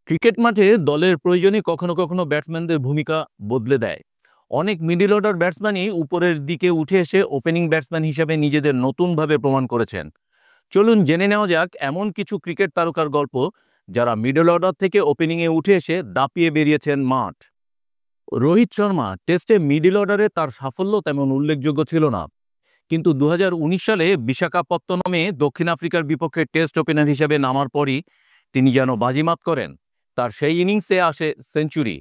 Cricket মাঠে দলের প্রয়োজনে কখনো কখনো ব্যাটসম্যানদের ভূমিকা বদলে দেয়। অনেক মিডল অর্ডার ব্যাটসম্যানই উপরের দিকে উঠে এসে ওপেনিং ব্যাটসম্যান হিসেবে নিজেদের নতুনভাবে প্রমাণ করেছেন। চলুন জেনে নেওয়া যাক এমন কিছু ক্রিকেট তারকার গল্প যারা মিডল অর্ডার থেকে ওপেনিংয়ে উঠে এসে দাপিয়ে বেরিয়েছেন মাঠ। রোহিত শর্মা টেস্টে মিডল অর্ডারে তার সাফল্য তেমন উল্লেখযোগ্য ছিল না, কিন্তু 2019 সালে বিশাখাপত্তনমে দক্ষিণ আফ্রিকার বিপক্ষে টেস্ট ওপেনার হিসেবে নামার পরই তিনি যেন বাজিমাত করেন। তার সেই ইনিংসে আসে সেঞ্চুরি।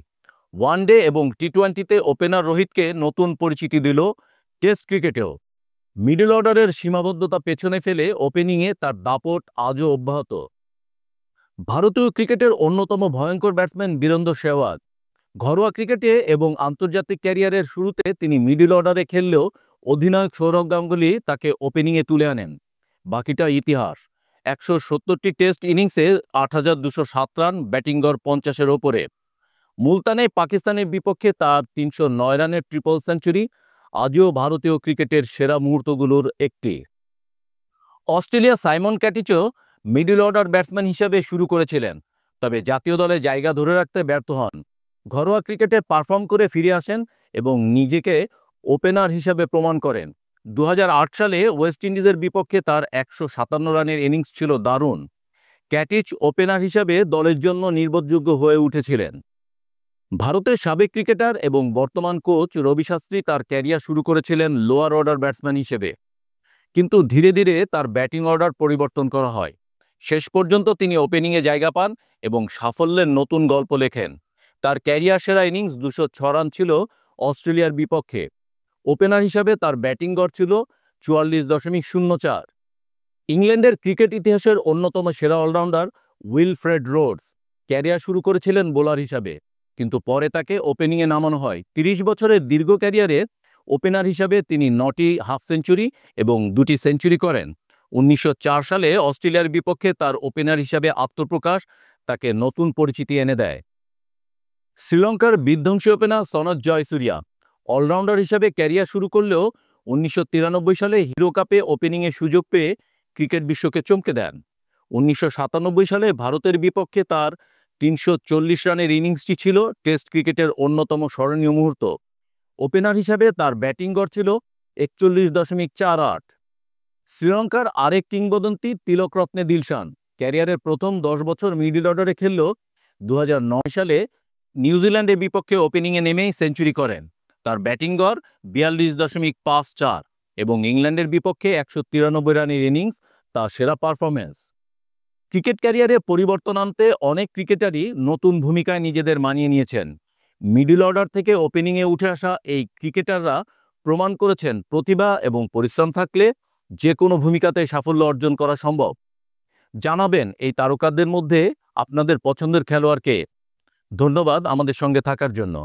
ওয়ানডে এবং টি-20তে ওপেনার রোহিতকে নতুন পরিচিতি দিল টেস্ট ক্রিকেটেও। মিডল অর্ডারের সীমাবদ্ধতা পেছনে ফেলে ওপেনিংয়ে তার দাপট আজও অব্যাহত। ভারতীয় ক্রিকেটের অন্যতম ভয়ঙ্কর ব্যাটসম্যান বীরেন্দ্র সেহবাগ। ঘরোয়া ক্রিকেটে এবং আন্তর্জাতিক ক্যারিয়ারের শুরুতে তিনি মিডল অর্ডারে খেললেও অধিনায়ক সৌরভ গাঙ্গুলি তাকে ওপেনিংয়ে তুলে আনেন। বাকিটা ইতিহাস। 170টি টেস্ট ইনিংসে 8,207 রান, ব্যাটিং গড় 50-এর ওপরে। মুলতানে পাকিস্তানের বিপক্ষে তার 309 রানের ট্রিপল সেঞ্চুরি আজও ভারতীয় ক্রিকেটের সেরা মুহূর্তগুলোর একটি। অস্ট্রেলিয়া সাইমন ক্যাটিচও মিডল অর্ডার ব্যাটসম্যান হিসেবে শুরু করেছিলেন, তবে জাতীয় দলে জায়গা ধরে রাখতে ব্যর্থ হন। ঘরোয়া ক্রিকেটে পারফর্ম করে ফিরে আসেন এবং নিজেকে ওপেনার হিসেবে প্রমাণ করেন। 2008 সালে ওয়েস্ট ইন্ডিজের বিপক্ষে তার 157 রানের ইনিংস ছিল দারুণ। ক্যাটিচ ওপেনার হিসেবে দলের জন্য নির্ভরযোগ্য হয়ে উঠেছিলেন। ভারতের সাবেক ক্রিকেটার এবং বর্তমান কোচ রবি শাস্ত্রী তার ক্যারিয়ার শুরু করেছিলেন লোয়ার অর্ডার ব্যাটসম্যান হিসেবে, কিন্তু ধীরে ধীরে তার ব্যাটিং অর্ডার পরিবর্তন করা হয়। শেষ পর্যন্ত তিনি ওপেনিংয়ে জায়গা পান এবং সাফল্যের নতুন গল্প লেখেন। তার ক্যারিয়ার সেরা ইনিংস 206 রান ছিল অস্ট্রেলিয়ার বিপক্ষে। ওপেনার হিসাবে তার ব্যাটিং গড় ছিল 44.04। ইংল্যান্ডের ক্রিকেট ইতিহাসের অন্যতম সেরা অলরাউন্ডার উইলফ্রেড রোডস ক্যারিয়ার শুরু করেছিলেন বোলার হিসাবে, কিন্তু পরে তাকে ওপেনিংয়ে নামানো হয়। 30 বছরের দীর্ঘ ক্যারিয়ারে ওপেনার হিসাবে তিনি 9টি হাফ সেঞ্চুরি এবং 2টি সেঞ্চুরি করেন। 1904 সালে অস্ট্রেলিয়ার বিপক্ষে তার ওপেনার হিসাবে আত্মপ্রকাশ তাকে নতুন পরিচিতি এনে দেয়। শ্রীলঙ্কার বিধ্বংসী ওপেনার সনথ জয়সূরিয়া অলরাউন্ডার হিসাবে ক্যারিয়ার শুরু করলেও 1993 সালে হিরো কাপে ওপেনিংয়ে সুযোগ পেয়ে ক্রিকেট বিশ্বকে চমকে দেন। 1997 সালে ভারতের বিপক্ষে তার 340 রানের ইনিংসটি ছিল টেস্ট ক্রিকেটের অন্যতম স্মরণীয় মুহূর্ত। ওপেনার হিসাবে তার ব্যাটিং গড় ছিল 41.48। শ্রীলঙ্কার আরেক কিংবদন্তি তিলকরত্নে দিলশান ক্যারিয়ারের প্রথম 10 বছর মিডল অর্ডারে খেললেও 2009 সালে নিউজিল্যান্ডের বিপক্ষে ওপেনিংয়ে নেমেই সেঞ্চুরি করেন। তার ব্যাটিং গড় 42.54 এবং ইংল্যান্ডের বিপক্ষে 193 রানের ইনিংস তার সেরা পারফরম্যান্স। ক্রিকেট ক্যারিয়ারে পরিবর্তন আনতে অনেক ক্রিকেটারই নতুন ভূমিকায় নিজেদের মানিয়ে নিয়েছেন। মিডল অর্ডার থেকে ওপেনিংয়ে উঠে আসা এই ক্রিকেটাররা প্রমাণ করেছেন প্রতিভা এবং পরিশ্রম থাকলে যে কোনো ভূমিকাতে সাফল্য অর্জন করা সম্ভব। জানাবেন এই তারকাদের মধ্যে আপনাদের পছন্দের খেলোয়াড় কে। ধন্যবাদ আমাদের সঙ্গে থাকার জন্য।